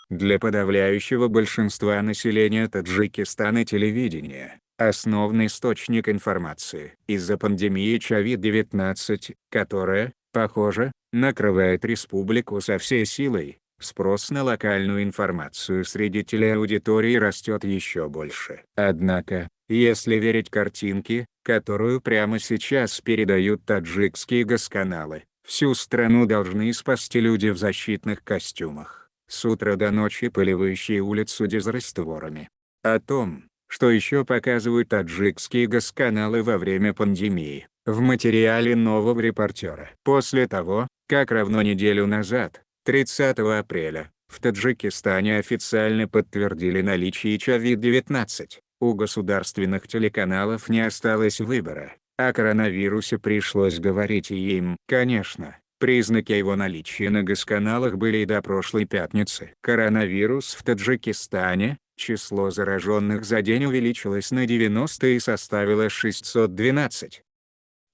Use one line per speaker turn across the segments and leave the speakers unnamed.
Для подавляющего большинства населения Таджикистана телевидение – основной источник информации. Из-за пандемии COVID-19, которая, похоже, накрывает республику со всей силой, спрос на локальную информацию среди телеаудитории растет еще больше. Однако, если верить картинке, которую прямо сейчас передают таджикские госканалы, всю страну должны спасти люди в защитных костюмах, с утра до ночи поливающие улицу дезрастворами. О том, что еще показывают таджикские госканалы во время пандемии, в материале нового репортера. После того, как равно неделю назад, 30 апреля, в Таджикистане официально подтвердили наличие COVID-19, у государственных телеканалов не осталось выбора. О коронавирусе пришлось говорить и им. Конечно, признаки его наличия на госканалах были и до прошлой пятницы. Коронавирус в Таджикистане. Число зараженных за день увеличилось на 90 и составило 612.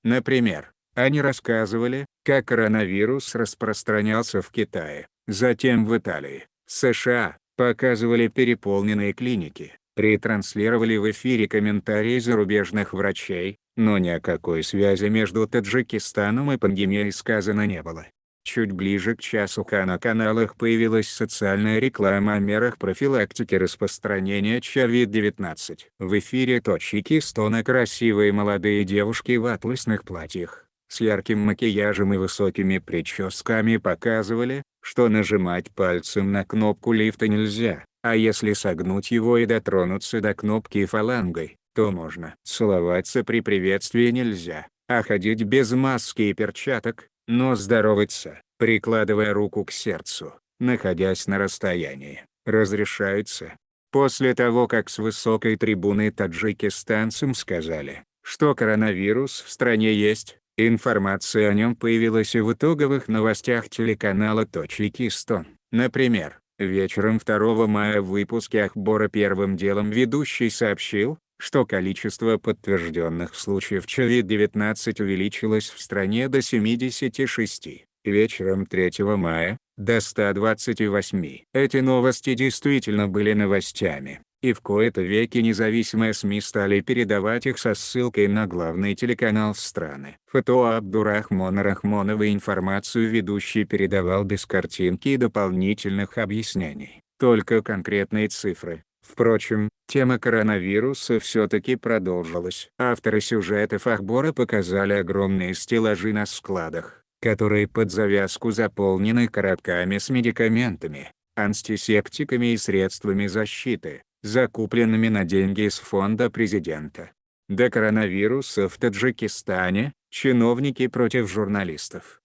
Например, они рассказывали, как коронавирус распространялся в Китае, затем в Италии, США, показывали переполненные клиники, ретранслировали в эфире комментарии зарубежных врачей, но ни о какой связи между Таджикистаном и пандемией сказано не было. Чуть ближе к часу на каналах появилась социальная реклама о мерах профилактики распространения COVID-19. В эфире Таджикистана красивые молодые девушки в атласных платьях, с ярким макияжем и высокими прическами показывали, что нажимать пальцем на кнопку лифта нельзя, а если согнуть его и дотронуться до кнопки фалангой, то можно. Целоваться при приветствии нельзя, а ходить без маски и перчаток, но здороваться, прикладывая руку к сердцу, находясь на расстоянии, разрешается. После того, как с высокой трибуны таджикистанцам сказали, что коронавирус в стране есть, информация о нем появилась и в итоговых новостях телеканала Таджикистан. Например, вечером 2 мая в выпуске Ахбора первым делом ведущий сообщил, что количество подтвержденных случаев COVID-19 увеличилось в стране до 76, вечером 3 мая – до 128. Эти новости действительно были новостями, и в кои-то веки независимые СМИ стали передавать их со ссылкой на главный телеканал страны. Фото Абдурахмона Рахмонова информацию ведущий передавал без картинки и дополнительных объяснений, только конкретные цифры. Впрочем, тема коронавируса все-таки продолжилась. Авторы сюжетов Ахбора показали огромные стеллажи на складах, которые под завязку заполнены коробками с медикаментами, антисептиками и средствами защиты, закупленными на деньги из фонда президента. До коронавируса в Таджикистане чиновники против журналистов.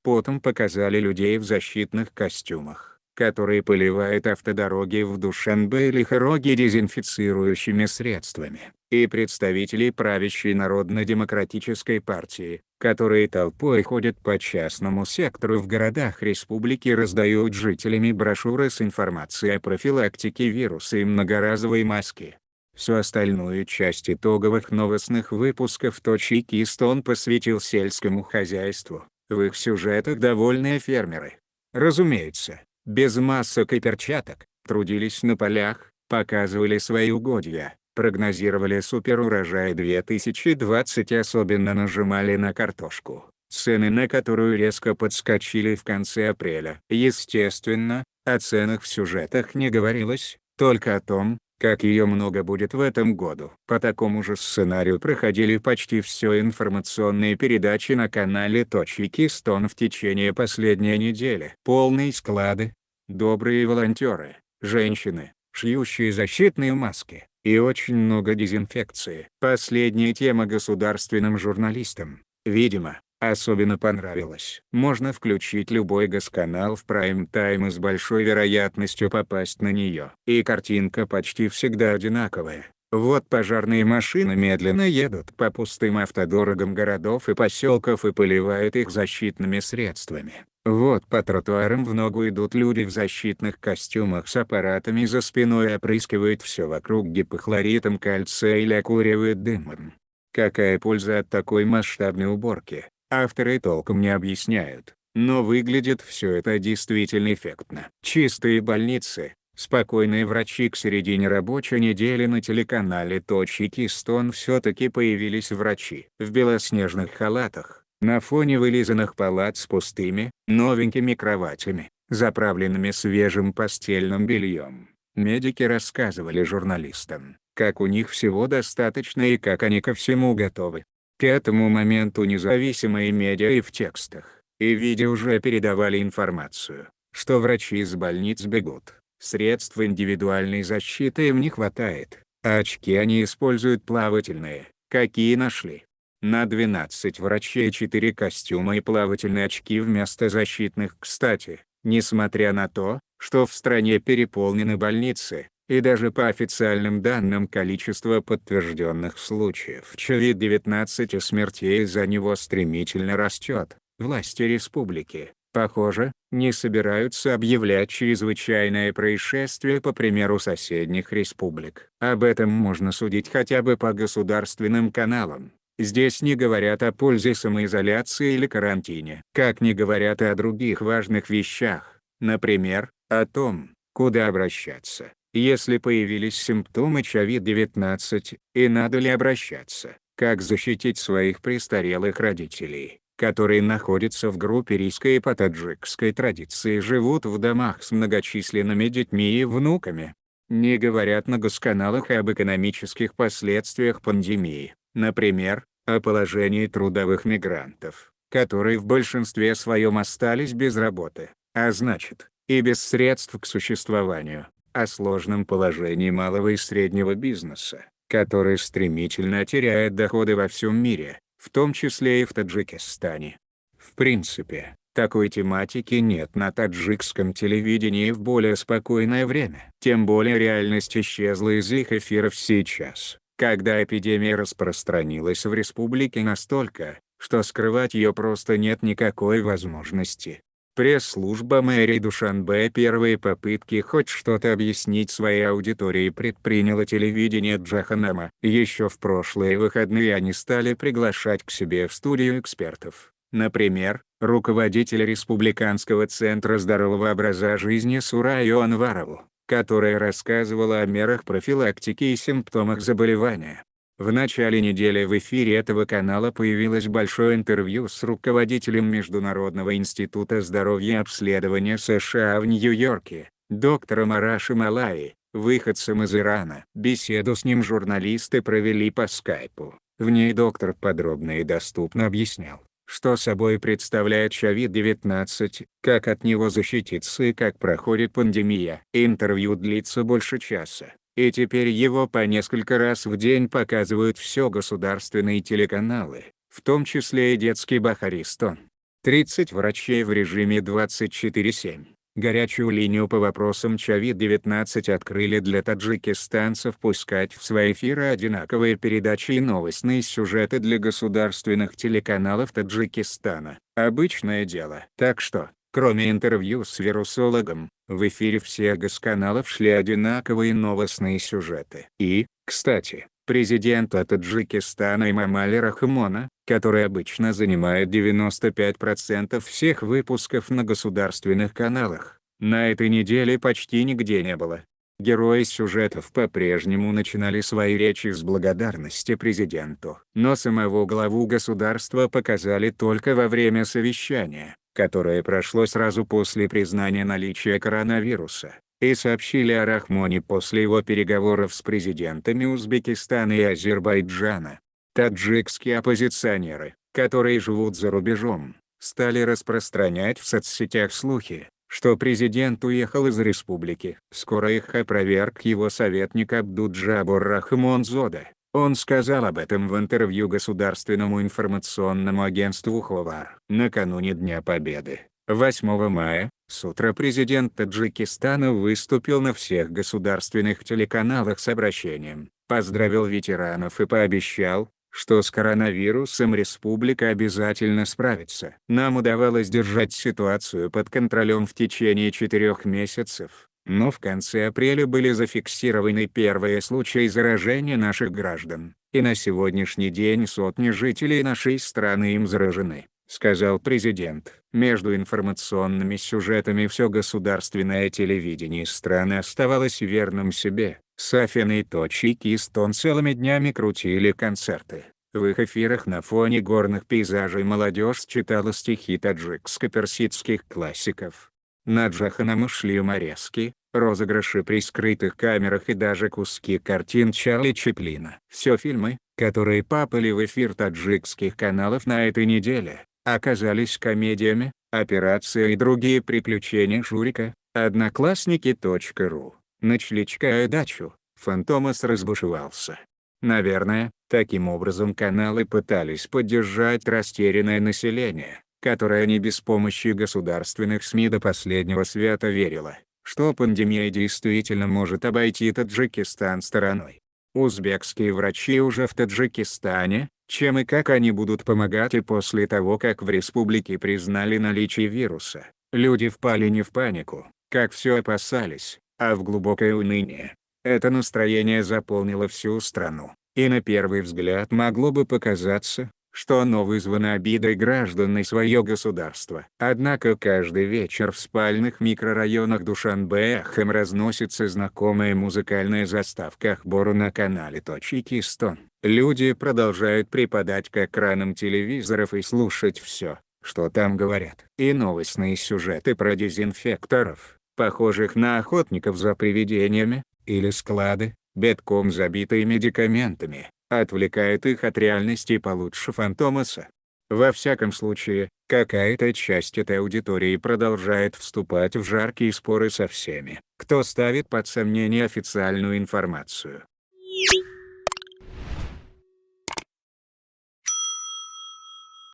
Потом показали людей в защитных костюмах, которые поливают автодороги в Душанбе или Хороге дезинфицирующими средствами, и представителей правящей Народно-демократической партии, которые толпой ходят по частному сектору в городах республики и раздают жителям брошюры с информацией о профилактике вируса и многоразовой маски. Всю остальную часть итоговых новостных выпусков Таджикистан посвятил сельскому хозяйству. В их сюжетах довольные фермеры, разумеется, без масок и перчаток, трудились на полях, показывали свои угодья, прогнозировали суперурожай 2020 и особенно нажимали на картошку, цены на которую резко подскочили в конце апреля. Естественно, о ценах в сюжетах не говорилось, только о том, как ее много будет в этом году. По такому же сценарию проходили почти все информационные передачи на канале Таджикистан в течение последней недели. Полные склады, добрые волонтеры, женщины, шьющие защитные маски, и очень много дезинфекции. Последняя тема государственным журналистам, видимо, особенно понравилась. Можно включить любой госканал в прайм-тайм и с большой вероятностью попасть на нее. И картинка почти всегда одинаковая. Вот пожарные машины медленно едут по пустым автодорогам городов и поселков и поливают их защитными средствами. Вот по тротуарам в ногу идут люди в защитных костюмах с аппаратами за спиной и опрыскивают все вокруг гипохлоритом кальция или окуривают дымом. Какая польза от такой масштабной уборки? Авторы толком не объясняют, Но выглядит все это действительно эффектно. Чистые больницы, спокойные врачи. К середине рабочей недели на телеканале Таджикистан все-таки появились врачи в белоснежных халатах, на фоне вылизанных палат с пустыми, новенькими кроватями, заправленными свежим постельным бельем. Медики рассказывали журналистам, как у них всего достаточно и как они ко всему готовы. К этому моменту независимые медиа и в текстах, и видео уже передавали информацию, что врачи из больниц бегут. Средств индивидуальной защиты им не хватает, а очки они используют плавательные, какие нашли. На 12 врачей 4 костюма и плавательные очки вместо защитных. Кстати, несмотря на то, что в стране переполнены больницы, и даже по официальным данным количество подтвержденных случаев COVID-19 и смертей из-за него стремительно растет, власти республики, похоже, не собираются объявлять чрезвычайное происшествие по примеру соседних республик. Об этом можно судить хотя бы по государственным каналам. Здесь не говорят о пользе самоизоляции или карантине. Как не говорят и о других важных вещах, например, о том, куда обращаться, если появились симптомы COVID-19, и надо ли обращаться, как защитить своих престарелых родителей, которые находятся в группе риска и по таджикской традиции живут в домах с многочисленными детьми и внуками. Не говорят на госканалах об экономических последствиях пандемии, например, о положении трудовых мигрантов, которые в большинстве своем остались без работы, а значит, и без средств к существованию, о сложном положении малого и среднего бизнеса, который стремительно теряет доходы во всем мире, в том числе и в Таджикистане. В принципе, такой тематики нет на таджикском телевидении в более спокойное время. Тем более реальность исчезла из их эфиров сейчас, когда эпидемия распространилась в республике настолько, что скрывать ее просто нет никакой возможности. Пресс-служба мэрии Душанбе первые попытки хоть что-то объяснить своей аудитории предприняло телевидение Джаханама. Еще в прошлые выходные они стали приглашать к себе в студию экспертов. Например, руководитель Республиканского центра здорового образа жизни Сураю Анварову, которая рассказывала о мерах профилактики и симптомах заболевания. В начале недели в эфире этого канала появилось большое интервью с руководителем Международного института здоровья и обследования США в Нью-Йорке, доктором Арашем Алаи, выходцем из Ирана. Беседу с ним журналисты провели по скайпу. В ней доктор подробно и доступно объяснял, что собой представляет COVID-19, как от него защититься и как проходит пандемия. Интервью длится больше часа. И теперь его по несколько раз в день показывают все государственные телеканалы, в том числе и детский Бахаристон. 30 врачей в режиме 24/7. Горячую линию по вопросам COVID-19 открыли для таджикистанцев пускать в свои эфиры одинаковые передачи и новостные сюжеты для государственных телеканалов Таджикистана. Обычное дело. Так что, кроме интервью с вирусологом, в эфире всех госканалов шли одинаковые новостные сюжеты. И, кстати, президента Таджикистана Эмомали Рахмона, который обычно занимает 95% всех выпусков на государственных каналах, на этой неделе почти нигде не было. Герои сюжетов по-прежнему начинали свои речи с благодарности президенту, но самого главу государства показали только во время совещания, которое прошло сразу после признания наличия коронавируса, и сообщили о Рахмоне после его переговоров с президентами Узбекистана и Азербайджана. Таджикские оппозиционеры, которые живут за рубежом, стали распространять в соцсетях слухи, что президент уехал из республики. Скоро их опроверг его советник Абдуджабур Рахмонзода. Он сказал об этом в интервью государственному информационному агентству Ховар. Накануне Дня Победы, 8 мая, с утра президент Таджикистана выступил на всех государственных телеканалах с обращением, поздравил ветеранов и пообещал, что с коронавирусом республика обязательно справится. Нам удавалось держать ситуацию под контролем в течение 4 месяцев, но в конце апреля были зафиксированы первые случаи заражения наших граждан, и на сегодняшний день сотни жителей нашей страны им заражены. сказал президент. Между информационными сюжетами все государственное телевидение страны оставалось верным себе. Сафин и Таджикистан целыми днями крутили концерты. В их эфирах на фоне горных пейзажей молодежь читала стихи таджикско-персидских классиков. На Джаханаму шли юморески, розыгрыши при скрытых камерах и даже куски картин Чарли Чаплина. Все фильмы, которые попали в эфир таджикских каналов на этой неделе, оказались комедиями. «Операция» и другие приключения Шурика, Одноклассники.ру, Ночличка дачу, Фантомас разбушевался. Наверное, таким образом каналы пытались поддержать растерянное население, которое не без помощи государственных СМИ до последнего свято верило, что пандемия действительно может обойти Таджикистан стороной. Узбекские врачи уже в Таджикистане, чем и как они будут помогать и после того, как в республике признали наличие вируса. Люди впали не в панику, как все опасались, а в глубокое уныние. Это настроение заполнило всю страну, и на первый взгляд могло бы показаться, что оно вызвано обидой граждан на свое государство. Однако каждый вечер в спальных микрорайонах Душанбе эхом разносится знакомая музыкальная заставка Ахбору на канале Таджикистан. Люди продолжают припадать к экранам телевизоров и слушать все, что там говорят. И новостные сюжеты про дезинфекторов, похожих на охотников за привидениями, или склады, битком забитые медикаментами, отвлекает их от реальности получше Фантомаса. Во всяком случае, какая-то часть этой аудитории продолжает вступать в жаркие споры со всеми, кто ставит под сомнение официальную информацию.